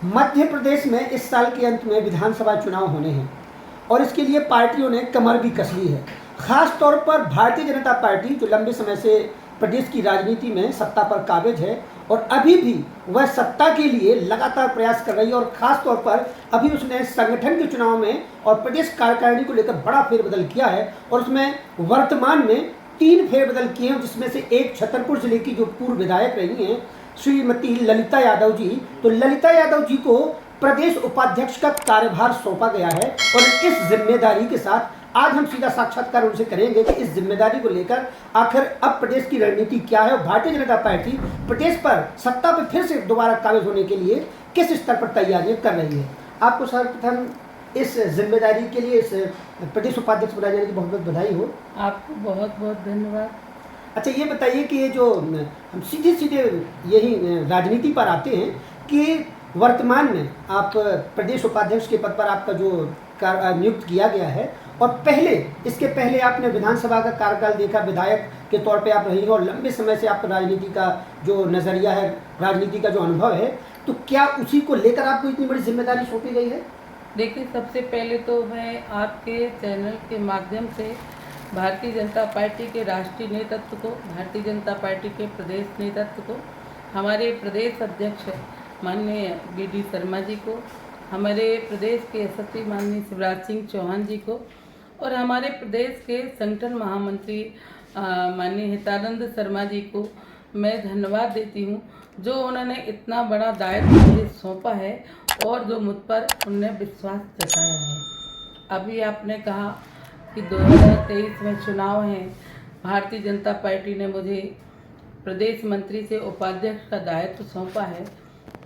मध्य प्रदेश में इस साल के अंत में विधानसभा चुनाव होने हैं और इसके लिए पार्टियों ने कमर भी कस ली है। खास तौर पर भारतीय जनता पार्टी जो लंबे समय से प्रदेश की राजनीति में सत्ता पर काबिज है और अभी भी वह सत्ता के लिए लगातार प्रयास कर रही है और खास तौर पर अभी उसने संगठन के चुनाव में और प्रदेश कार्यकारिणी को लेकर बड़ा फेरबदल किया है और उसमें वर्तमान में 3 फेरबदल किए हैं, जिसमें से एक छतरपुर जिले की जो पूर्व विधायक रही हैं श्रीमती ललिता यादव जी, तो ललिता यादव जी को प्रदेश उपाध्यक्ष का कार्यभार सौंपा गया है और इस जिम्मेदारी के साथ आज हम सीधा साक्षात्कार उनसे करेंगे कि इस जिम्मेदारी को लेकर आखिर अब प्रदेश की रणनीति क्या है और भारतीय जनता पार्टी प्रदेश पर सत्ता पर फिर से दोबारा काबिज होने के लिए किस स्तर पर तैयारियां कर रही है। आपको सर्वप्रथम इस जिम्मेदारी के लिए, इस प्रदेश उपाध्यक्ष बनाए जाने की बहुत बहुत बधाई हो। आपको बहुत बहुत धन्यवाद। अच्छा, ये बताइए कि ये जो हम सीधे सीधे यही राजनीति पर आते हैं कि वर्तमान में आप प्रदेश उपाध्यक्ष के पद पर आपका जो नियुक्त किया गया है और इसके पहले आपने विधानसभा का कार्यकाल देखा, विधायक के तौर पे आप रही हो और लंबे समय से आपका राजनीति का जो नज़रिया है, राजनीति का जो अनुभव है, तो क्या उसी को लेकर आपको इतनी बड़ी जिम्मेदारी सौंपी गई है? देखिए, सबसे पहले तो मैं आपके चैनल के माध्यम से भारतीय जनता पार्टी के राष्ट्रीय नेतृत्व को, भारतीय जनता पार्टी के प्रदेश नेतृत्व को, हमारे प्रदेश अध्यक्ष माननीय BD शर्मा जी को, हमारे प्रदेश के SSP माननीय शिवराज सिंह चौहान जी को और हमारे प्रदेश के संगठन महामंत्री माननीय हितानंद शर्मा जी को मैं धन्यवाद देती हूँ, जो उन्होंने इतना बड़ा दायित्व मुझे सौंपा है और जो मुझ पर उन्होंने विश्वास जताया है। अभी आपने कहा कि 2023 में चुनाव हैं, भारतीय जनता पार्टी ने मुझे प्रदेश मंत्री से उपाध्यक्ष का दायित्व सौंपा है,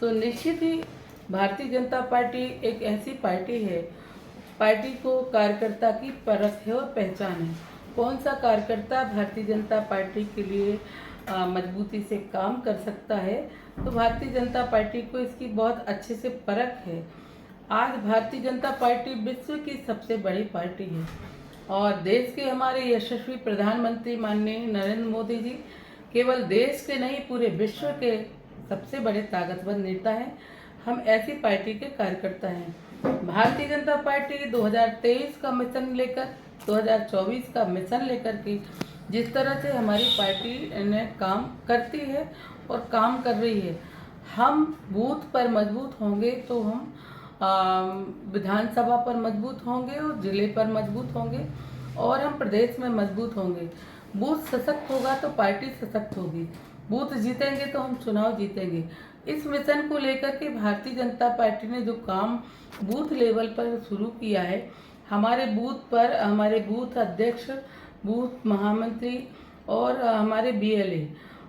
तो निश्चित ही भारतीय जनता पार्टी एक ऐसी पार्टी है, पार्टी को कार्यकर्ता की परख है और पहचान है। कौन सा कार्यकर्ता भारतीय जनता पार्टी के लिए मजबूती से काम कर सकता है, तो भारतीय जनता पार्टी को इसकी बहुत अच्छे से परख है। आज भारतीय जनता पार्टी विश्व की सबसे बड़ी पार्टी है और देश के हमारे यशस्वी प्रधानमंत्री माननीय नरेंद्र मोदी जी केवल देश के नहीं पूरे विश्व के सबसे बड़े ताकतवर नेता हैं। हम ऐसी पार्टी के कार्यकर्ता हैं। भारतीय जनता पार्टी 2023 का मिशन लेकर 2024 का मिशन लेकर के जिस तरह से हमारी पार्टी ने काम करती है और काम कर रही है, हम बूथ पर मजबूत होंगे तो हम विधानसभा पर मजबूत होंगे और जिले पर मजबूत होंगे और हम प्रदेश में मजबूत होंगे। बूथ सशक्त होगा तो पार्टी सशक्त होगी, बूथ जीतेंगे तो हम चुनाव जीतेंगे। इस मिशन को लेकर के भारतीय जनता पार्टी ने जो काम बूथ लेवल पर शुरू किया है, हमारे बूथ पर हमारे बूथ अध्यक्ष, बूथ महामंत्री और हमारे BLA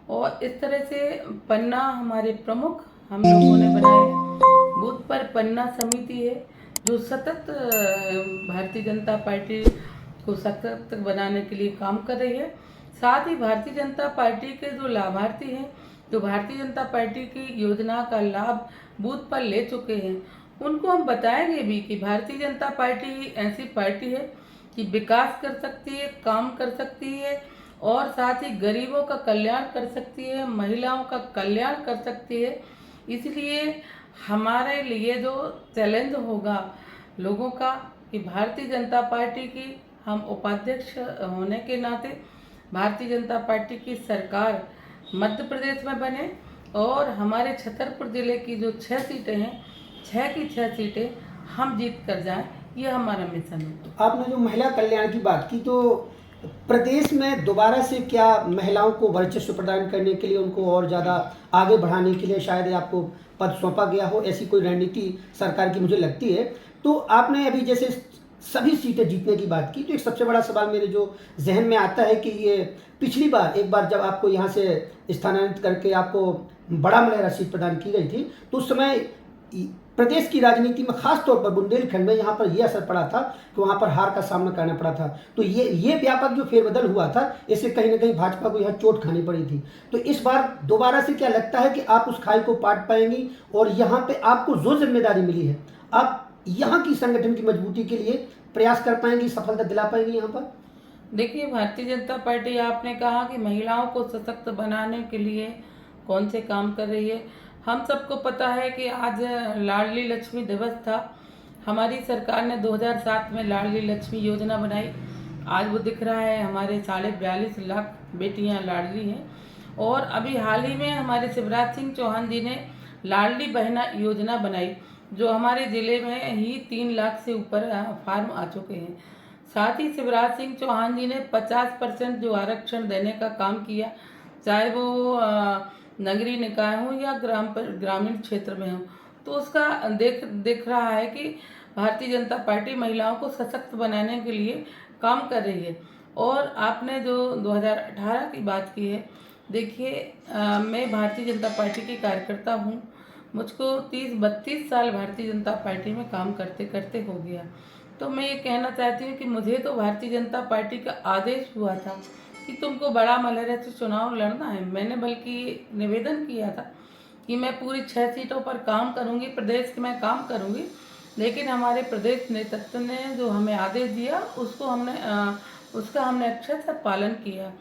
और इस तरह से पन्ना हमारे प्रमुख हम लोगों ने बनाए। बूथ पर पन्ना समिति है जो सतत भारतीय जनता पार्टी को सतत बनाने के लिए काम कर रही है। साथ ही भारतीय जनता पार्टी के जो लाभार्थी हैं, जो भारतीय जनता पार्टी की योजना का लाभ बूथ पर ले चुके हैं, उनको हम बताएंगे भी कि भारतीय जनता पार्टी ऐसी पार्टी है कि विकास कर सकती है, काम कर सकती है और साथ ही गरीबों का कल्याण कर सकती है, महिलाओं का कल्याण कर सकती है। इसलिए हमारे लिए जो चैलेंज होगा लोगों का कि भारतीय जनता पार्टी की हम उपाध्यक्ष होने के नाते भारतीय जनता पार्टी की सरकार मध्य प्रदेश में बने और हमारे छतरपुर जिले की जो 6 सीटें हैं, 6 की 6 सीटें हम जीत कर जाएं, ये हमारा मिशन है। आपने जो महिला कल्याण की बात की, तो प्रदेश में दोबारा से क्या महिलाओं को वर्चस्व प्रदान करने के लिए, उनको और ज़्यादा आगे बढ़ाने के लिए शायद आपको पद सौंपा गया हो, ऐसी कोई रणनीति सरकार की मुझे लगती है। तो आपने अभी जैसे सभी सीटें जीतने की बात की, तो एक सबसे बड़ा सवाल मेरे जो जहन में आता है कि ये पिछली बार एक बार जब आपको यहाँ से स्थानांतरित करके आपको बड़ा मलहरा सीट प्रदान की गई थी, तो उस समय प्रदेश की राजनीति में खास तौर पर बुंदेलखंड में यहाँ पर यह असर पड़ा था कि वहाँ पर हार का सामना करना पड़ा था। तो ये व्यापक जो फेरबदल हुआ था, इससे कहीं ना कहीं भाजपा को यहाँ चोट खानी पड़ी थी। तो इस बार दोबारा से क्या लगता है कि आप उस खाई को पाट पाएंगी और यहाँ पे आपको जो जिम्मेदारी मिली है, आप यहाँ की संगठन की मजबूती के लिए प्रयास कर पाएंगी, सफलता दिला पाएंगी यहाँ पर? देखिए, भारतीय जनता पार्टी, आपने कहा कि महिलाओं को सशक्त बनाने के लिए कौन से काम कर रही है। हम सबको पता है कि आज लाडली लक्ष्मी दिवस था। हमारी सरकार ने 2007 में लाडली लक्ष्मी योजना बनाई। आज वो दिख रहा है, हमारे 42.5 लाख बेटियां लाडली हैं। और अभी हाल ही में हमारे शिवराज सिंह चौहान जी ने लाडली बहना योजना बनाई, जो हमारे ज़िले में ही 3 लाख से ऊपर फार्म आ चुके हैं। साथ ही शिवराज सिंह चौहान जी ने 50% जो आरक्षण देने का काम किया, चाहे वो नगरीय निकाय हो या ग्रामीण क्षेत्र में हो, तो उसका दिख रहा है कि भारतीय जनता पार्टी महिलाओं को सशक्त बनाने के लिए काम कर रही है। और आपने जो 2018 की बात की है, देखिए मैं भारतीय जनता पार्टी की कार्यकर्ता हूँ। मुझको 30-32 साल भारतीय जनता पार्टी में काम करते करते हो गया। तो मैं ये कहना चाहती हूँ कि मुझे तो भारतीय जनता पार्टी का आदेश हुआ था कि तुमको बड़ा मलहरा से चुनाव लड़ना है। मैंने बल्कि निवेदन किया था कि मैं पूरी 6 सीटों पर काम करूँगी, प्रदेश में काम करूँगी। लेकिन हमारे प्रदेश नेतृत्व ने जो हमें आदेश दिया उसका हमने अच्छे से पालन किया।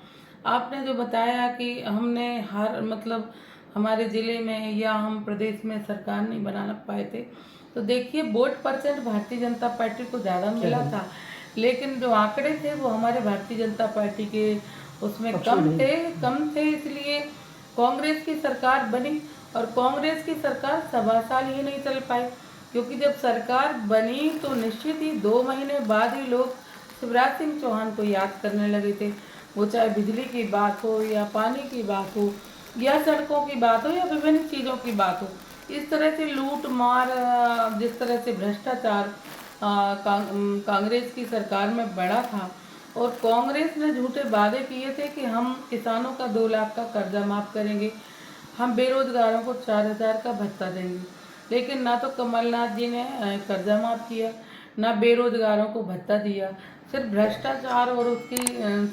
आपने जो बताया कि हमने हमारे ज़िले में या हम प्रदेश में सरकार नहीं बना पाए थे, तो देखिए vote percent Bharatiya Janata party को ज़्यादा मिला था, लेकिन जो आंकड़े थे वो हमारे भारतीय जनता पार्टी के उसमें कम थे। इसलिए कांग्रेस की सरकार बनी और कांग्रेस की सरकार 1.25 साल ही नहीं चल पाई, क्योंकि जब सरकार बनी तो निश्चित ही 2 महीने बाद ही लोग शिवराज सिंह चौहान को याद करने लगे थे। वो चाहे बिजली की बात हो या पानी की बात हो या सड़कों की बात हो या विभिन्न चीज़ों की बात हो। इस तरह से लूट मार, जिस तरह से भ्रष्टाचार कांग्रेस की सरकार में बढ़ा था, और कांग्रेस ने झूठे वादे किए थे कि हम किसानों का 2 लाख का कर्जा माफ़ करेंगे, हम बेरोजगारों को 4,000 का भत्ता देंगे। लेकिन ना तो कमलनाथ जी ने कर्जा माफ़ किया, ना बेरोजगारों को भत्ता दिया। सिर्फ भ्रष्टाचार और उसकी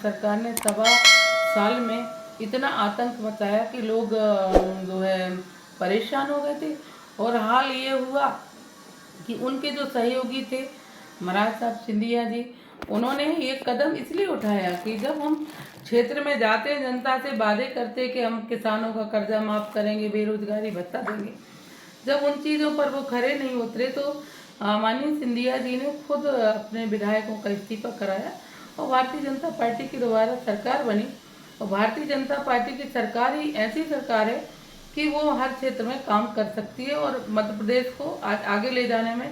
सरकार ने 1.25 साल में इतना आतंक मचाया कि लोग जो है परेशान हो गए थे। और हाल ये हुआ कि उनके जो सहयोगी थे महाराज साहब सिंधिया जी, उन्होंने ये कदम इसलिए उठाया कि जब हम क्षेत्र में जाते हैं, जनता से वादे करते कि हम किसानों का कर्जा माफ़ करेंगे, बेरोजगारी भत्ता देंगे, जब उन चीज़ों पर वो खरे नहीं उतरे तो माननीय सिंधिया जी ने खुद अपने विधायकों का इस्तीफा कराया और भारतीय जनता पार्टी की दोबारा सरकार बनी। और भारतीय जनता पार्टी की सरकार ही ऐसी सरकार है कि वो हर क्षेत्र में काम कर सकती है और मध्य प्रदेश को आगे ले जाने में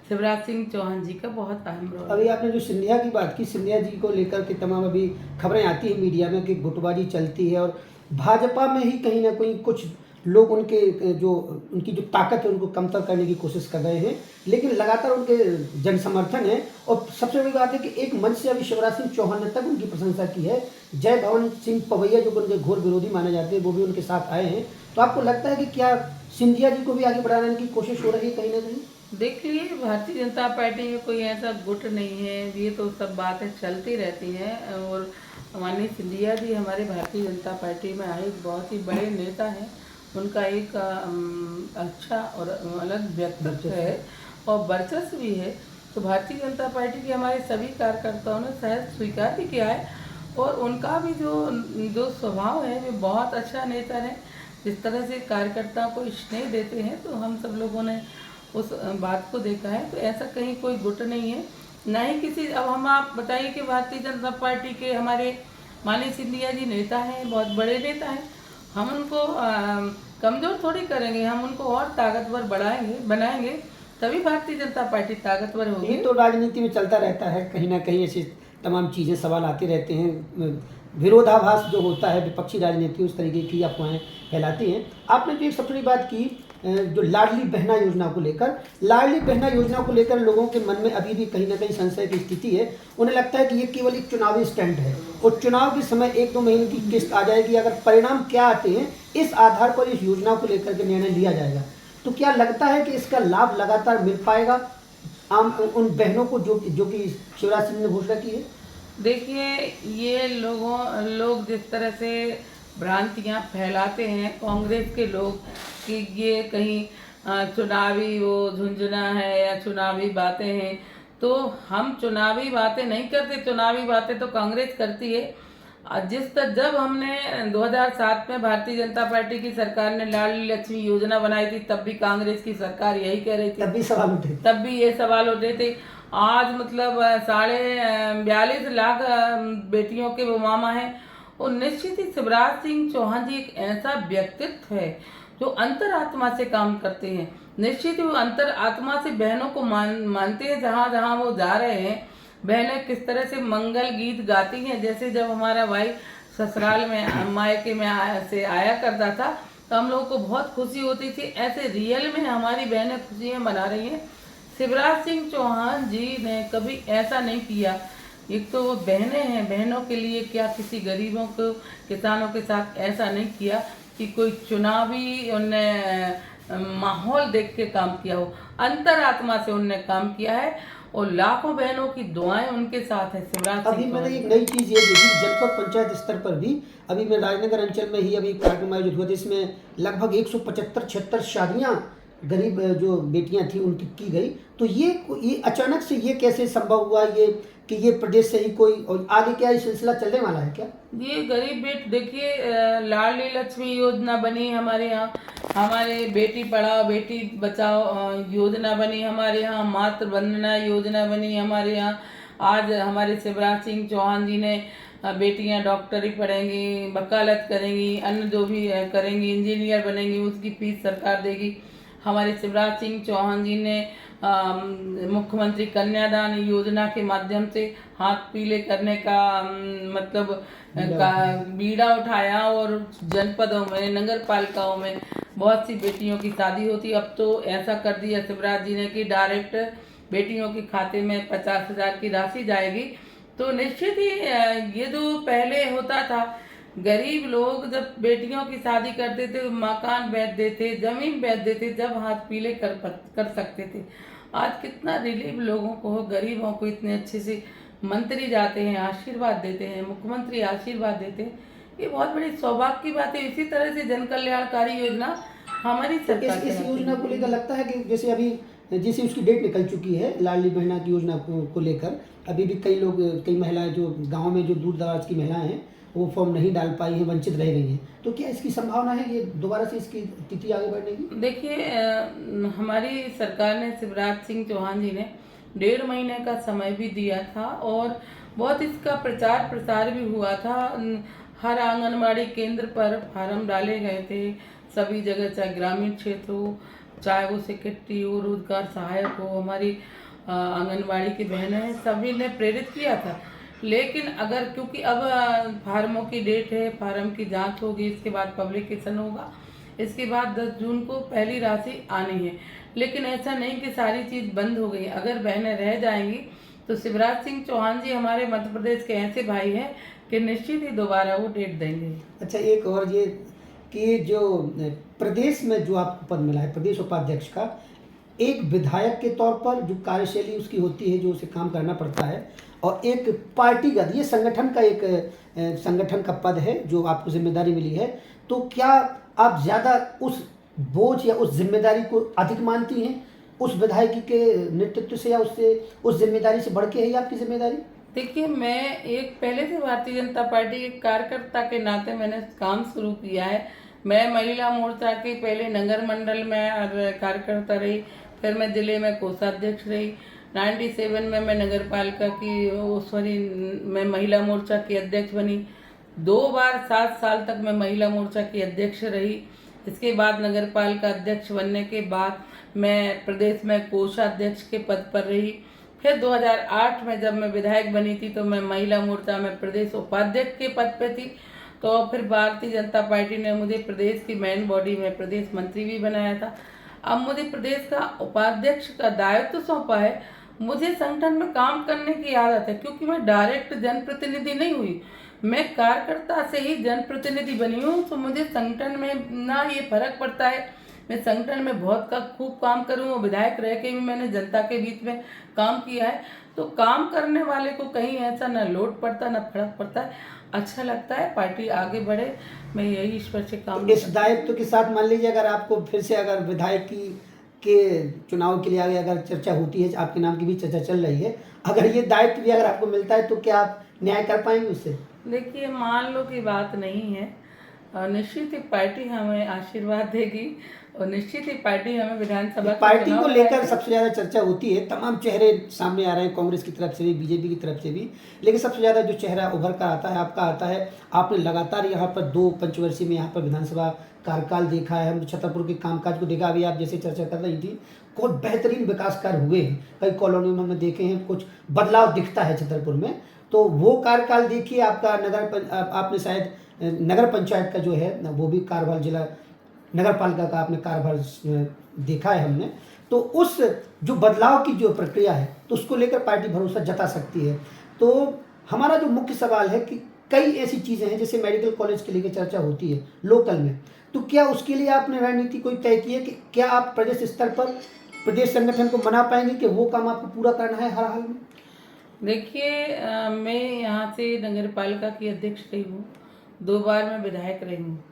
शिवराज सिंह चौहान जी का बहुत अहम रोल है। अभी आपने जो सिंधिया की बात की, सिंधिया जी को लेकर के तमाम अभी खबरें आती हैं मीडिया में कि गुटबाजी चलती है और भाजपा में ही कहीं ना कहीं कुछ लोग उनकी जो ताकत है उनको कमतर करने की कोशिश कर रहे हैं, लेकिन लगातार उनके जनसमर्थन है। और सबसे बड़ी बात है कि एक मंच से अभी शिवराज सिंह चौहान ने तक उनकी प्रशंसा की है। जय भवन सिंह पवैया जो उनके घोर विरोधी माने जाते हैं, वो भी उनके साथ आए हैं। तो आपको लगता है कि क्या सिंधिया जी को भी आगे बढ़ाने की कोशिश हो रही है कहीं ना कहीं? देखिए, भारतीय जनता पार्टी में कोई ऐसा गुट नहीं है, ये तो सब बातें चलती रहती हैं। और माननीय सिंधिया जी हमारे भारतीय जनता पार्टी में आए बहुत ही बड़े नेता हैं। उनका एक अच्छा और अलग व्यक्तित्व है और वर्चस्व भी है। तो भारतीय जनता पार्टी के हमारे सभी कार्यकर्ताओं ने शायद स्वीकार भी किया है। और उनका भी जो स्वभाव है वे बहुत अच्छा नेता है। जिस तरह से कार्यकर्ताओं को स्नेह देते हैं, तो हम सब लोगों ने उस बात को देखा है। तो ऐसा कहीं कोई गुट नहीं है, ना ही किसी। अब हम आप बताइए कि भारतीय जनता पार्टी के हमारे माननीय सिंधिया जी नेता हैं, बहुत बड़े नेता हैं। हम उनको कमज़ोर थोड़ी करेंगे, हम उनको और ताकतवर बनाएंगे, तभी भारतीय जनता पार्टी ताकतवर होगी। ये तो राजनीति में चलता रहता है, कहीं ना कहीं ऐसी तमाम चीज़ें सवाल आते रहते हैं। विरोधाभास जो होता है, विपक्षी राजनीति उस तरीके की अफवाहें फैलाती हैं। आपने जो एक सबसे बड़ी बात की जो लाडली बहना योजना को लेकर लोगों के मन में अभी भी कहीं ना कहीं संशय की स्थिति है। उन्हें लगता है कि ये केवल एक चुनावी स्टंट है और चुनाव के समय 1-2 महीने की किस्त आ जाएगी, अगर परिणाम क्या आते हैं इस आधार पर इस योजना को लेकर के निर्णय लिया जाएगा। तो क्या लगता है कि इसका लाभ लगातार मिल पाएगा आम उन बहनों को जो कि शिवराज सिंह ने घोषणा की है? देखिए, ये लोग जिस तरह से भ्रांतियां फैलाते हैं कांग्रेस के लोग कि ये कहीं चुनावी वो झुंझुना है या चुनावी बातें हैं, तो हम चुनावी बातें नहीं करते। चुनावी बातें तो कांग्रेस करती है। जिस तक जब हमने 2007 में भारतीय जनता पार्टी की सरकार ने लाडली लक्ष्मी योजना बनाई थी, तब भी कांग्रेस की सरकार यही कह रही थी, तब भी सवाल उठे थे। तब भी ये सवाल उठे थे। आज मतलब 42.5 लाख बेटियों के वो मामा हैं। और निश्चित ही शिवराज सिंह चौहान जी एक ऐसा व्यक्तित्व है जो अंतरात्मा से काम करते हैं। निश्चित ही वो अंतरात्मा से बहनों को मानते हैं। जहाँ जहाँ वो जा रहे हैं, बहनें किस तरह से मंगल गीत गाती हैं। जैसे जब हमारा भाई ससुराल में मायके में से आया करता था तो हम लोगों को बहुत खुशी होती थी। ऐसे रियल में हमारी बहनें खुशियाँ मना रही हैं। शिवराज सिंह चौहान जी ने कभी ऐसा नहीं किया। एक तो वो बहनें हैं, बहनों के लिए क्या, किसी गरीबों को, किसानों के साथ ऐसा नहीं किया कि कोई चुनावी उनने माहौल देख के काम किया हो। अंतरात्मा से उनने काम किया है और लाखों बहनों की दुआएं उनके साथ है। शिवराज अभी सिंह मैंने चौहान एक नई चीज़ ये देखी, जनपद पंचायत स्तर पर भी अभी मैं राजनगर अंचल में ही अभी कार्यक्रम आयोजित हुआ था। इसमें लगभग 175-76 शादियाँ गरीब जो बेटियां थी उनकी की गई। तो ये अचानक से ये कैसे संभव हुआ, ये कि ये प्रदेश से ही कोई, और आगे क्या ये सिलसिला चलने वाला है क्या? ये गरीब देखिए, लाडली लक्ष्मी योजना बनी हमारे यहाँ, हमारे बेटी पढ़ाओ बेटी बचाओ योजना बनी हमारे यहाँ, मातृ वंदना योजना बनी हमारे यहाँ। आज हमारे शिवराज सिंह चौहान जी ने बेटियां डॉक्टरी पढ़ेंगी, वकालत करेंगी, अन्य जो भी करेंगी, इंजीनियर बनेंगी, उसकी फीस सरकार देगी। हमारे शिवराज सिंह चौहान जी ने मुख्यमंत्री कन्यादान योजना के माध्यम से हाथ पीले करने का मतलब बीड़ा उठाया और जनपदों में, नगर पालिकाओं में बहुत सी बेटियों की शादी होती। अब तो ऐसा कर दिया शिवराज जी ने कि डायरेक्ट बेटियों के खाते में 50,000 की राशि जाएगी। तो निश्चित ही ये जो पहले होता था, गरीब लोग जब बेटियों की शादी करते थे मकान बेच देते, जमीन बेच देते, जब हाथ पीले कर सकते थे। आज कितना रिलीफ लोगों को हो, गरीबों को इतने अच्छे से मंत्री जाते हैं, आशीर्वाद देते हैं, मुख्यमंत्री आशीर्वाद देते हैं। ये बहुत बड़ी सौभाग्य की बात है। इसी तरह से जन कल्याणकारी योजना हमारी सरकार इस योजना को लेकर लगता है कि जैसे अभी जैसे उसकी डेट निकल चुकी है लाडली बहना की योजना को लेकर, अभी भी कई महिलाएं जो गांव में जो दूर दराज की महिलाएं हैं वो फॉर्म नहीं डाल पाई हैं, वंचित रह गई हैं। तो क्या इसकी संभावना है ये दोबारा से इसकी तिथि आगे बढ़ने की? देखिए, हमारी सरकार ने, शिवराज सिंह चौहान जी ने 1.5 महीने का समय भी दिया था और बहुत इसका प्रचार प्रसार भी हुआ था। हर आंगनबाड़ी केंद्र पर फार्म डाले गए थे सभी जगह, चाहे ग्रामीण क्षेत्र हो, चाहे वो सेक्रेटरी हो, रोजगार सहायक हो, हमारी आंगनबाड़ी की बहनें हैं, सभी ने प्रेरित किया था। लेकिन अगर, क्योंकि अब फार्मों की डेट है, फार्म की जांच होगी, इसके बाद पब्लिकेशन होगा, इसके बाद 10 जून को पहली राशि आनी है। लेकिन ऐसा नहीं कि सारी चीज़ बंद हो गई। अगर बहनें रह जाएंगी तो शिवराज सिंह चौहान जी हमारे मध्य प्रदेश के ऐसे भाई हैं कि निश्चित ही दोबारा वो डेट देंगे। अच्छा, एक और ये कि जो प्रदेश में जो आपको पद मिला है प्रदेश उपाध्यक्ष का, एक विधायक के तौर पर जो कार्यशैली उसकी होती है, जो उसे काम करना पड़ता है, और एक पार्टीगत, ये संगठन का पद है जो आपको जिम्मेदारी मिली है। तो क्या आप ज़्यादा उस बोझ या उस जिम्मेदारी को अधिक मानती हैं उस विधायकी के नेतृत्व से, या उससे उस जिम्मेदारी से बढ़ के है ये आपकी जिम्मेदारी? देखिए, मैं एक पहले से भारतीय जनता पार्टी के कार्यकर्ता के नाते मैंने काम शुरू किया है। मैं महिला मोर्चा के पहले नगर मंडल में कार्यकर्ता रही, फिर मैं जिले में कोषाध्यक्ष रही। 97 में मैं नगर पालिका की मैं महिला मोर्चा की अध्यक्ष बनी। 2 बार 7 साल तक मैं महिला मोर्चा की अध्यक्ष रही। इसके बाद नगर पालिका अध्यक्ष बनने के बाद मैं प्रदेश में कोषाध्यक्ष के पद पर रही। फिर 2008 में जब मैं विधायक बनी थी तो मैं महिला मोर्चा में प्रदेश उपाध्यक्ष के पद पे थी। तो फिर भारतीय जनता पार्टी ने मुझे प्रदेश की मेन बॉडी में प्रदेश मंत्री भी बनाया था। अब मुझे प्रदेश का उपाध्यक्ष का दायित्व सौंपा है। मुझे संगठन में काम करने की आदत है, क्योंकि मैं डायरेक्ट जनप्रतिनिधि नहीं हुई, मैं कार्यकर्ता से ही जनप्रतिनिधि बनी हूँ। तो मुझे संगठन में ना ये फर्क पड़ता है। मैं संगठन में बहुत खूब काम करूँ, और विधायक रह के भी मैंने जनता के बीच में काम किया है। तो काम करने वाले को कहीं ऐसा ना लोड पड़ता, ना फर्क पड़ता है। अच्छा लगता है, पार्टी आगे बढ़े, मैं यही ईश्वर से काम। इस दायित्व के साथ मान लीजिए अगर आपको फिर से अगर विधायकी के चुनाव के लिए आगे अगर चर्चा होती है, आपके नाम की भी चर्चा चल रही है, अगर ये दायित्व भी अगर आपको मिलता है तो क्या आप न्याय कर पाएंगे उससे? देखिए, मान लो की बात नहीं है, और निश्चित ही पार्टी हमें आशीर्वाद देगी, और निश्चित ही पार्टी हमें विधानसभा के पार्टी चुनाव को लेकर कराएगी। सबसे ज़्यादा चर्चा होती है, तमाम चेहरे सामने आ रहे हैं, कांग्रेस की तरफ से भी, बीजेपी की तरफ से भी, लेकिन सबसे ज़्यादा जो चेहरा उभर कर आता है आपका आता है। आपने लगातार यहाँ पर 2 पंचवर्षीय में यहाँ पर विधानसभा कार्यकाल देखा है, हम छतरपुर के कामकाज को देखा। अभी आप जैसे चर्चा कर रही थी, बहुत बेहतरीन विकास कार्य हुए हैं, कई कॉलोनियों में हमने देखे हैं, कुछ बदलाव दिखता है छतरपुर में। तो वो कार्यकाल देखिए आपका आपने शायद नगर पंचायत का जो है वो भी कार्यभार, जिला नगर पालिका का आपने कार्यभार देखा है हमने। तो उस जो बदलाव की जो प्रक्रिया है, तो उसको लेकर पार्टी भरोसा जता सकती है। तो हमारा जो मुख्य सवाल है कि कई ऐसी चीज़ें हैं, जैसे मेडिकल कॉलेज के लेकर चर्चा होती है लोकल में, तो क्या उसके लिए आपने रणनीति कोई तय की है कि क्या आप प्रदेश स्तर पर प्रदेश संगठन को मना पाएंगे कि वो काम आपको पूरा करना है हर हाल में? देखिए, मैं यहाँ से नगर पालिका की अध्यक्ष रही हूँ, 2 बार मैं विधायक रही हूँ।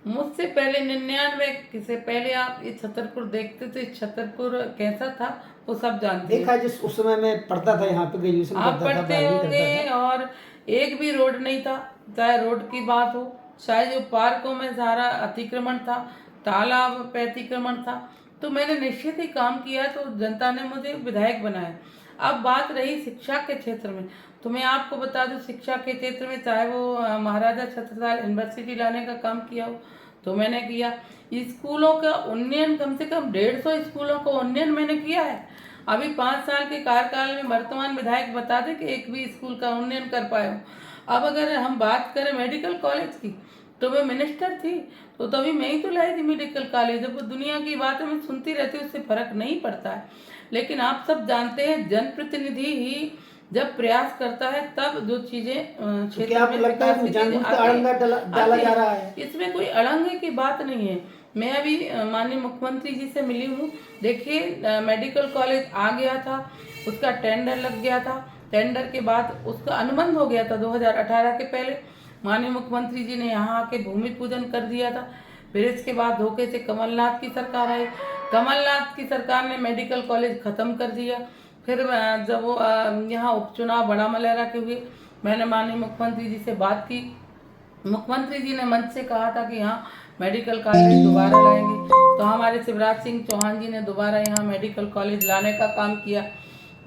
मुझसे पहले 99 से पहले आप ये छतरपुर देखते थे, छतरपुर कैसा था वो सब जानते हैं। देखा है, जिस उस समय मैं पढ़ता था, यहाँ पे ग्रेजुएशन आप करता था, पढ़ते 12वीं होंगे, करता था। और एक भी रोड नहीं था, चाहे रोड की बात हो, चाहे जो पार्कों में सारा अतिक्रमण था, तालाब पे अतिक्रमण था। तो मैंने निश्चित ही काम किया, तो जनता ने मुझे विधायक बनाया। अब बात रही शिक्षा के क्षेत्र में, तो मैं आपको बता दूं, शिक्षा के क्षेत्र में चाहे वो महाराजा छत्रसाल यूनिवर्सिटी लाने का काम किया हो तो मैंने किया। स्कूलों का उन्नयन, कम से कम 150 स्कूलों का उन्नयन मैंने किया है। अभी 5 साल के कार्यकाल में वर्तमान विधायक बता दे कि एक भी स्कूल का उन्नयन कर पाए हो। अब अगर हम बात करें मेडिकल कॉलेज की, तो मैं मिनिस्टर थी तो तभी मैं ही तो लाई थी मेडिकल कॉलेज। अब दुनिया की बातें मैं सुनती रहती हूँ, उससे फर्क नहीं पड़ता है। लेकिन आप सब जानते हैं, जनप्रतिनिधि ही जब प्रयास करता है तब जो चीजें तो क्षेत्र क्या आपको में लगता है विकास कि की चीजें जानबूझ कर अड़ंगा डाला आती जा हैं। रहा है? इसमें कोई अड़ंगे की बात नहीं है। मैं अभी माननीय मुख्यमंत्री जी से मिली हूँ। देखिए, मेडिकल कॉलेज आ गया था, उसका टेंडर लग गया था, टेंडर के बाद उसका अनुबंध हो गया था 2018 के पहले। माननीय मुख्यमंत्री जी ने यहाँ आके भूमि पूजन कर दिया था। फिर इसके बाद धोखे से कमलनाथ की सरकार आई, कमलनाथ की सरकार ने मेडिकल कॉलेज खत्म कर दिया। फिर जब वो यहाँ उपचुनाव बड़ा मलेरा के हुए, मैंने माननीय मुख्यमंत्री जी से बात की। मुख्यमंत्री जी ने मंच से कहा था कि यहाँ मेडिकल कॉलेज दोबारा लाएंगे, तो हमारे शिवराज सिंह चौहान जी ने दोबारा यहाँ मेडिकल कॉलेज लाने का काम किया।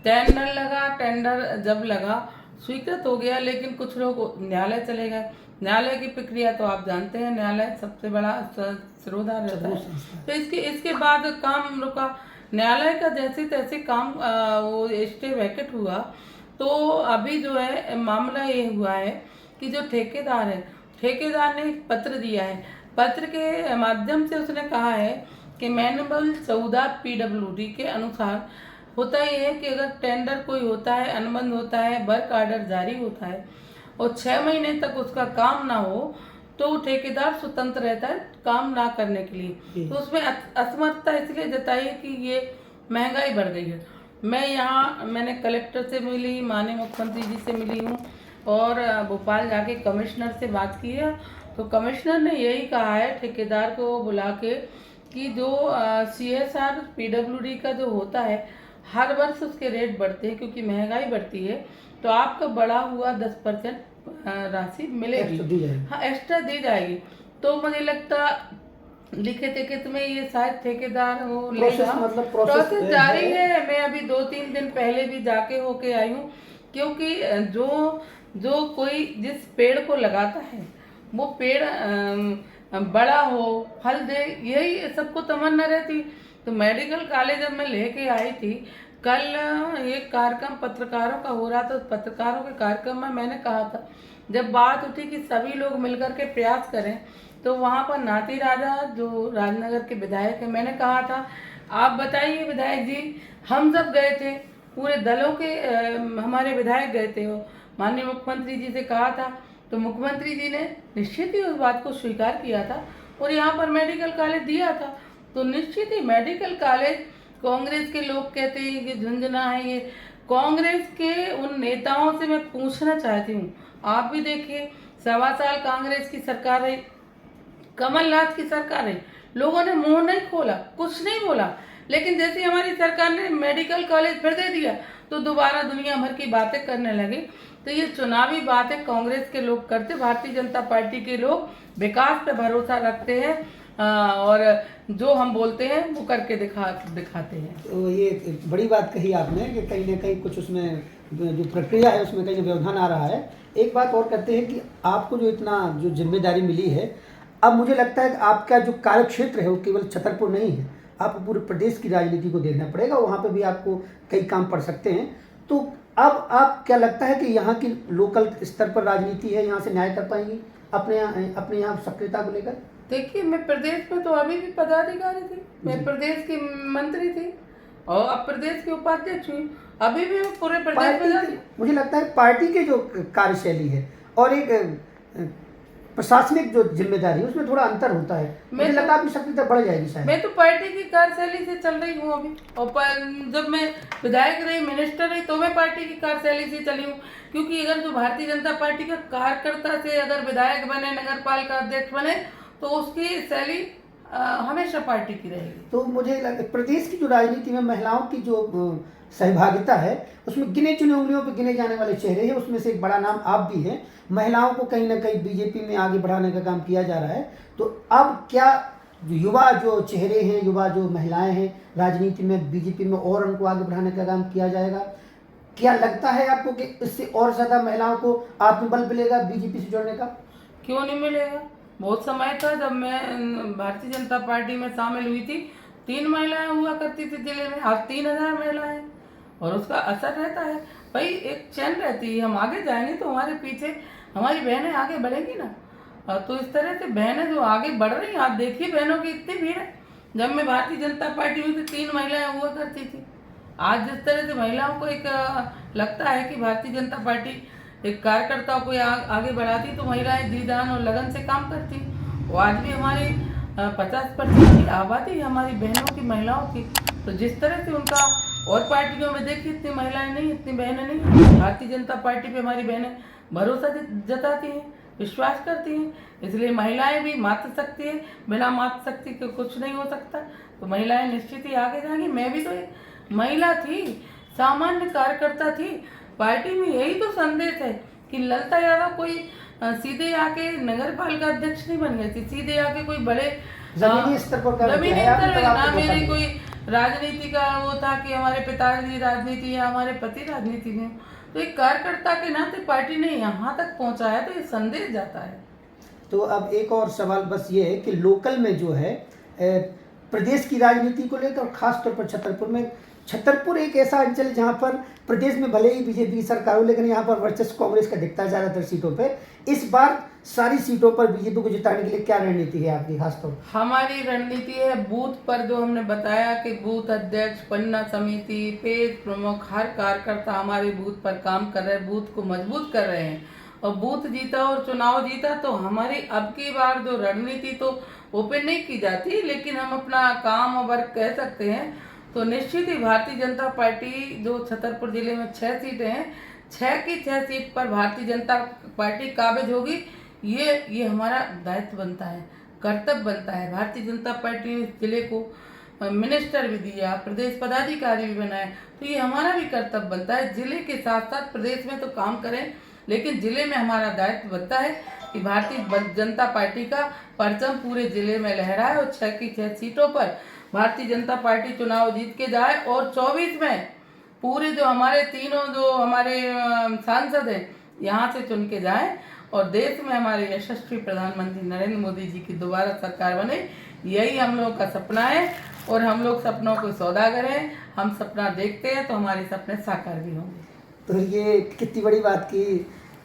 टेंडर लगा, टेंडर जब लगा स्वीकृत हो गया, लेकिन कुछ लोग न्यायालय चले गए। न्यायालय की प्रक्रिया तो आप जानते हैं, न्यायालय सबसे बड़ा सिरोधार रहता है। तो इसके इसके बाद काम रुका। न्यायालय का जैसे तैसे काम वो स्टे वैकेट हुआ। तो अभी जो है मामला ये हुआ है कि जो ठेकेदार है, ठेकेदार ने एक पत्र दिया है। पत्र के माध्यम से उसने कहा है कि मैनुअल 14 PWD के अनुसार होता ये है कि अगर टेंडर कोई होता है, अनुबंध होता है, वर्क ऑर्डर जारी होता है और 6 महीने तक उसका काम ना हो, तो ठेकेदार स्वतंत्र रहता है काम ना करने के लिए। तो उसमें असमर्थता इसलिए जताई है कि ये महंगाई बढ़ गई है। मैंने कलेक्टर से मिली, माननीय मुख्यमंत्री जी से मिली हूँ, और भोपाल जाके कमिश्नर से बात की है। तो कमिश्नर ने यही कहा है ठेकेदार को बुला के कि जो CSR PWD का जो होता है, हर वर्ष उसके रेट बढ़ते हैं क्योंकि महंगाई बढ़ती है। तो आपका बढ़ा हुआ 10% राशि मिलेगी, हाँ एक्स्ट्रा दी जाएगी। तो मुझे लगता लिखित लिखित में ये शायद ठेकेदार वो लेगा। प्रोसेस जारी है। मैं अभी 2-3 दिन पहले भी जाके होके आई हूँ, क्योंकि जो कोई जिस पेड़ को लगाता है वो पेड़ बड़ा हो, फल दे, यही सबको तमन्ना रहती। तो मेडिकल कॉलेज जब मैं लेके आई थी, कल एक कार्यक्रम पत्रकारों का हो रहा था, पत्रकारों के कार्यक्रम में मैंने कहा था, जब बात उठी कि सभी लोग मिलकर के प्रयास करें, तो वहाँ पर नाती राजा जो राजनगर के विधायक है, मैंने कहा था आप बताइए विधायक जी, हम सब गए थे, पूरे दलों के हमारे विधायक गए थे, वो माननीय मुख्यमंत्री जी से कहा था। तो मुख्यमंत्री जी ने निश्चित ही उस बात को स्वीकार किया था और यहाँ पर मेडिकल कॉलेज दिया था। तो निश्चित ही मेडिकल कॉलेज, कांग्रेस के लोग कहते हैं कि झुंझुना है, ये कांग्रेस के उन नेताओं से मैं पूछना चाहती हूँ, आप भी देखिए 1.25 साल कांग्रेस की सरकार रही, कमलनाथ की सरकार रही, लोगों ने मुंह नहीं खोला, कुछ नहीं बोला। लेकिन जैसे ही हमारी सरकार ने मेडिकल कॉलेज फिर दे दिया, तो दोबारा दुनिया भर की बातें करने लगे। तो ये चुनावी बात है, कांग्रेस के लोग करते, भारतीय जनता पार्टी के लोग विकास पे भरोसा रखते हैं और जो हम बोलते हैं वो करके दिखाते हैं। तो ये एक बड़ी बात कही आपने कि कहीं ना कहीं कुछ उसमें जो प्रक्रिया है उसमें कहीं व्यवधान आ रहा है। एक बात और कहते हैं कि आपको जो इतना जो जिम्मेदारी मिली है, अब मुझे लगता है कि आपका जो कार्य क्षेत्र है वो केवल छतरपुर नहीं है, आपको पूरे प्रदेश की राजनीति को देखना पड़ेगा, वहाँ पे भी आपको कई काम पड़ सकते हैं। तो अब आप क्या लगता है कि यहाँ की लोकल स्तर पर राजनीति है, यहाँ से न्याय कर पाएंगी अपने यहाँ सक्रियता को लेकर? देखिए, मैं प्रदेश में तो अभी भी पदाधिकारी थी, मैं प्रदेश की मंत्री थी और अब प्रदेश की उपाध्यक्ष हुई, अभी भी मैं पूरे प्रदेश में मुझे लगता है पार्टी के जो कार्यशैली है और एक प्रशासनिक जो जिम्मेदारी है उसमें थोड़ा अंतर होता है। मुझे लगता है आपकी सक्रियता बढ़ जाएगी शायद। मैं तो पार्टी की कार्यशैली से चल रही हूँ अभी, और जब मैं विधायक रही, मिनिस्टर रही, तो मैं पार्टी की कार्यशैली से चली हूँ, क्योंकि अगर जो भारतीय जनता पार्टी का कार्यकर्ता से अगर विधायक बने, नगर पालिका अध्यक्ष बने, तो उसकी शैली हमेशा पार्टी की रहेगी। तो मुझे प्रदेश की जो राजनीति में महिलाओं की जो सहभागिता है उसमें गिने चुने उंगलियों पर गिने जाने वाले चेहरे हैं, उसमें से एक बड़ा नाम आप भी हैं। महिलाओं को कहीं ना कहीं बीजेपी में आगे बढ़ाने का काम किया जा रहा है। तो अब क्या युवा जो चेहरे हैं, युवा जो महिलाएं हैं राजनीति में, बीजेपी में, और उनको आगे बढ़ाने का काम किया जाएगा? क्या लगता है आपको कि इससे और ज़्यादा महिलाओं को आत्मबल मिलेगा बीजेपी से जुड़ने का? क्यों नहीं मिलेगा। बहुत समय था जब मैं भारतीय जनता पार्टी में शामिल हुई थी, 3 महिलाएं हुआ करती थी जिले में, आज 3000 महिलाएं, और उसका असर रहता है भाई, एक चैन रहती है, हम आगे जाएंगे तो हमारे पीछे हमारी बहनें आगे बढ़ेंगी ना। तो इस तरह से बहनें जो आगे बढ़ रही हैं, आप देखिए बहनों की इतनी भीड़ है। जब मैं भारतीय जनता पार्टी में थी 3 महिलाएं हुआ करती थी, आज जिस तरह से महिलाओं को एक लगता है कि भारतीय जनता पार्टी एक कार्यकर्ताओं को आगे बढ़ाती, तो महिलाएं दीदान और लगन से काम करती। वो आज भी हमारी 50% की आबादी है हमारी बहनों की, महिलाओं की। तो जिस तरह से उनका और पार्टियों में देखिए इतनी महिलाएं नहीं, इतनी बहनें नहीं, भारतीय जनता पार्टी पे हमारी बहनें भरोसा जताती हैं, विश्वास करती हैं। इसलिए महिलाएं भी मातृशक्ति है, बिना मातृशक्ति के कुछ नहीं हो सकता। तो महिलाएं निश्चित ही आगे जाएंगी। मैं भी तो एक महिला थी, सामान्य कार्यकर्ता थी, पार्टी में यही तो संदेश है कि ललिता यादव कोई सीधे आके नगर पालिका अध्यक्ष नहीं बन गई थी, सीधे आके कोई बड़े जमीनी स्तर पर ना मेरी कोई राजनीति का वो था कि हमारे पिताजी राजनीति या हमारे पति राजनीति में। तो एक कार्यकर्ता के नाते पार्टी ने यहाँ तक पहुँचाया, तो ये संदेश जाता है। तो अब एक और सवाल बस ये है कि लोकल में जो है प्रदेश की राजनीति को लेकर, खासतौर पर छतरपुर एक ऐसा अंचल है जहाँ पर प्रदेश में भले ही बीजेपी की सरकार हो, लेकिन यहाँ पर वर्चस्व कांग्रेस का दिखता है ज़्यादातर सीटों पे। इस बार सारी सीटों पर बीजेपी को जिताने के लिए क्या रणनीति है आपकी खासतौर? हमारी रणनीति है बूथ पर, जो हमने बताया कि बूथ अध्यक्ष, पन्ना समिति, पेज प्रमुख, हर कार्यकर्ता हमारे बूथ पर काम कर रहे हैं, बूथ को मजबूत कर रहे हैं। और बूथ जीता और चुनाव जीता, तो हमारी अब की बार जो रणनीति तो ओपन नहीं की जाती, लेकिन हम अपना काम और वर्क कह सकते हैं। तो निश्चित ही भारतीय जनता पार्टी जो छतरपुर जिले में 6 सीटें हैं, 6 की 6 सीट पर भारतीय जनता पार्टी काबिज होगी। ये हमारा दायित्व बनता है, कर्तव्य बनता है। भारतीय जनता पार्टी ने जिले को मिनिस्टर भी दिया, प्रदेश पदाधिकारी भी बनाए, तो ये हमारा भी कर्तव्य बनता है। जिले के साथ साथ प्रदेश में तो काम करें, लेकिन जिले में हमारा दायित्व बनता है कि भारतीय जनता पार्टी का परचम पूरे जिले में लहराए और 6 की 6 सीटों पर भारतीय जनता पार्टी चुनाव जीत के जाए और 24 में पूरे जो हमारे तीनों जो हमारे सांसद हैं यहाँ से चुन के जाए और देश में हमारे यशस्वी प्रधानमंत्री नरेंद्र मोदी जी की दोबारा सरकार बने। यही हम लोगों का सपना है और हम लोग सपनों को सौदागर हैं। हम सपना देखते हैं तो हमारे सपने साकार भी होंगे। तो ये कितनी बड़ी बात की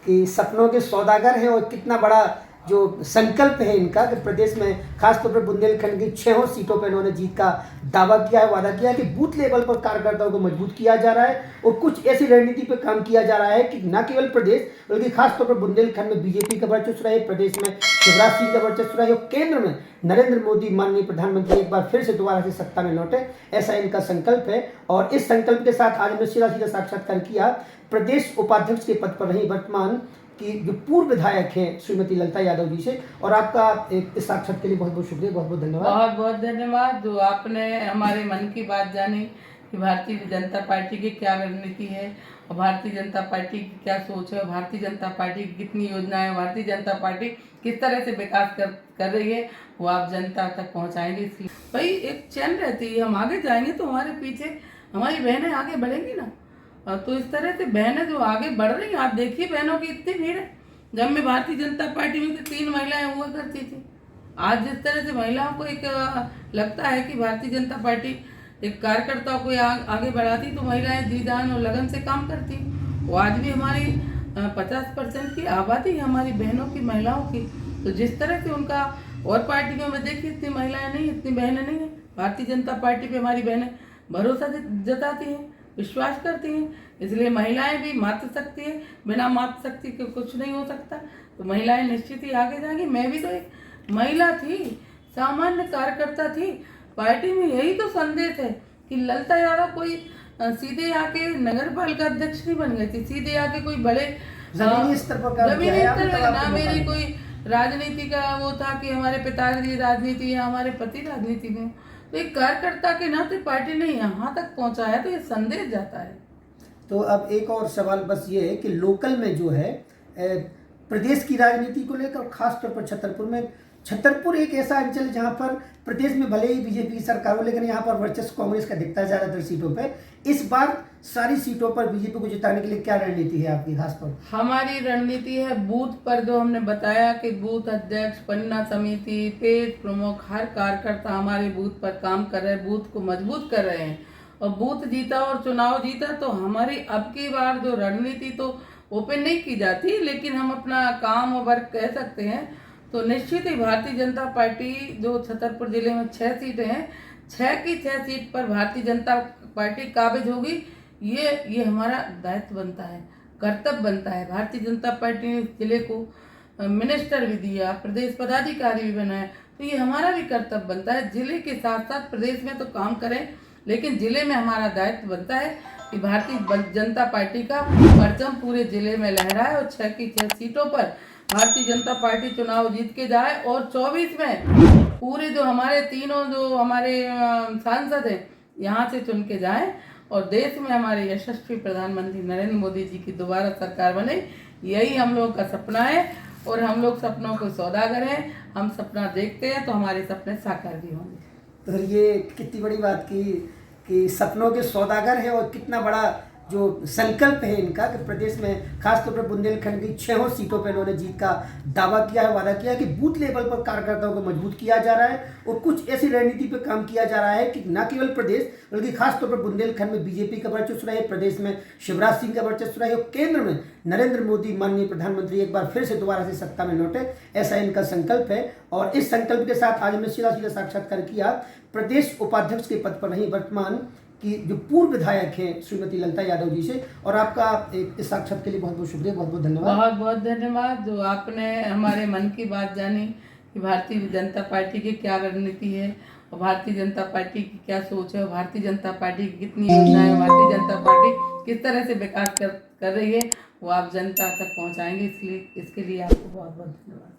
कि सपनों के सौदागर हैं, और कितना बड़ा जो संकल्प है इनका कि प्रदेश में खासतौर पर बुंदेलखंड की 6 सीटों पर इन्होंने जीत का दावा किया है, वादा किया है कि बूथ लेवल पर कार्यकर्ताओं को मजबूत किया जा रहा है और कुछ ऐसी रणनीति पर काम किया जा रहा है कि न केवल प्रदेश बल्कि खासतौर पर बुंदेलखंड में बीजेपी का वर्चस्व रहे, प्रदेश में शिवराज सिंह का वर्चस्व रहे और केंद्र में नरेंद्र मोदी माननीय प्रधानमंत्री एक बार फिर से दोबारा से सत्ता में लौटे, ऐसा इनका संकल्प है। और इस संकल्प के साथ आज हमने सीधा सीधा साक्षात्कार किया प्रदेश उपाध्यक्ष के पद पर रही वर्तमान की जो पूर्व विधायक हैं श्रीमती ललिता यादव जी से, और आपका इस साक्षात्कार के लिए बहुत बहुत शुक्रिया, बहुत बहुत धन्यवाद। बहुत बहुत धन्यवाद जो आपने हमारे मन की बात जानी कि भारतीय जनता पार्टी की क्या रणनीति है और भारतीय जनता पार्टी की क्या सोच है और भारतीय जनता पार्टी की कितनी योजनाएं, भारतीय जनता पार्टी किस तरह से विकास कर रही है, वो आप जनता तक पहुंचाएंगे। इसलिए भाई एक चैन रहती है, हम आगे जाएंगे तो हमारे पीछे हमारी बहनें आगे बढ़ेंगी ना। तो इस तरह से बहनें जो आगे बढ़ रही हैं, आप देखिए बहनों की इतनी भीड़ है। जब मैं भारतीय जनता पार्टी में तो 3 महिलाएं हुआ करती थी, आज जिस तरह से महिलाओं को एक लगता है कि भारतीय जनता पार्टी एक कार्यकर्ताओं को आगे बढ़ाती, तो महिलाएं जी जान और लगन से काम करती। वो आज भी हमारी 50% की आबादी है हमारी बहनों की, महिलाओं की। तो जिस तरह से उनका और पार्टियों में देखिए इतनी महिलाएं नहीं, इतनी बहनें नहीं है। भारतीय जनता पार्टी पे हमारी बहनें भरोसा जताती हैं, विश्वास करती हैं। इसलिए महिलाएं भी मातृशक्ति है, बिना मातृशक्ति के कुछ नहीं हो सकता। तो महिलाएं निश्चित ही आगे जाएंगी। मैं भी तो एक महिला थी, सामान्य कार्यकर्ता थी। पार्टी में यही तो संदेश है कि ललिता यादव कोई सीधे आके नगर पालिका अध्यक्ष नहीं बन गई थी, सीधे आके कोई बड़े जमीनी स्तर पर जमीनी स्तर पर ना मेरी कोई राजनीति का वो था कि हमारे पिताजी राजनीति या हमारे पति राजनीति में। तो एक कार्यकर्ता के नाते पार्टी ने यहाँ तक पहुँचा है, तो ये संदेश जाता है। तो अब एक और सवाल बस ये है कि लोकल में जो है प्रदेश की राजनीति को लेकर, खासतौर पर छतरपुर एक ऐसा अंचल जहां पर प्रदेश में भले ही बीजेपी की सरकार हो, लेकिन यहाँ पर वर्चस्व कांग्रेस का दिखता है ज़्यादातर सीटों पे। इस बार सारी सीटों पर बीजेपी को जिताने के लिए क्या रणनीति है आपकी खासतौर? हमारी रणनीति है बूथ पर, जो हमने बताया कि बूथ अध्यक्ष, पन्ना समिति, पेज प्रमुख, हर कार्यकर्ता हमारे बूथ पर काम कर रहे हैं, बूथ को मजबूत कर रहे हैं। और बूथ जीता और चुनाव जीता, तो हमारी अब की बार जो रणनीति तो ओपन नहीं की जाती, लेकिन हम अपना काम और वर्क कह सकते हैं। तो निश्चित ही भारतीय जनता पार्टी जो छतरपुर जिले में 6 सीटें हैं, 6 की 6 सीट पर भारतीय जनता पार्टी काबिज होगी। ये हमारा दायित्व बनता है, कर्तव्य बनता है। भारतीय जनता पार्टी ने जिले को मिनिस्टर भी दिया, प्रदेश पदाधिकारी भी बनाया, तो ये हमारा भी कर्तव्य बनता है। जिले के साथ साथ प्रदेश में तो काम करें, लेकिन जिले में हमारा दायित्व बनता है कि भारतीय जनता पार्टी का परचम पूरे जिले में लहराए और 6 की 6 सीटों पर भारतीय जनता पार्टी चुनाव जीत के जाए और 24 में पूरे जो हमारे तीनों जो हमारे सांसद हैं यहाँ से चुन के जाएं और देश में हमारे यशस्वी प्रधानमंत्री नरेंद्र मोदी जी की दोबारा सरकार बने। यही हम लोगों का सपना है और हम लोग सपनों को सौदागर हैं। हम सपना देखते हैं तो हमारे सपने साकार भी होंगे। तो ये कितनी बड़ी बात की कि सपनों के सौदागर हैं, और कितना बड़ा जो संकल्प है इनका कि प्रदेश में खासतौर पर बुंदेलखंड की 6 सीटों पर इन्होंने जीत का दावा किया है, वादा किया है कि बूथ लेवल पर कार्यकर्ताओं को मजबूत किया जा रहा है और कुछ ऐसी रणनीति पर काम किया जा रहा है कि न केवल प्रदेश बल्कि खासतौर पर बुंदेलखंड में बीजेपी का वर्चस्व रहे, प्रदेश में शिवराज सिंह का वर्चस्व रहे और केंद्र में नरेंद्र मोदी माननीय प्रधानमंत्री एक बार फिर से दोबारा से सत्ता में लौटे, ऐसा इनका संकल्प है। और इस संकल्प के साथ आज हमने सीधा साक्षात्कार किया प्रदेश उपाध्यक्ष के पद पर नहीं, वर्तमान कि जो पूर्व विधायक हैं श्रीमती ललिता यादव जी से। और आपका इस साक्षात्कार के लिए बहुत बहुत शुक्रिया, बहुत बहुत धन्यवाद। बहुत बहुत धन्यवाद जो आपने हमारे मन की बात जानी कि भारतीय जनता पार्टी की क्या रणनीति है और भारतीय जनता पार्टी की क्या सोच है और भारतीय जनता पार्टी की कितनी योजनाएं, भारतीय जनता पार्टी किस तरह से विकास कर रही है, वो आप जनता तक पहुंचाएंगे। इसलिए इसके लिए आपको बहुत बहुत धन्यवाद।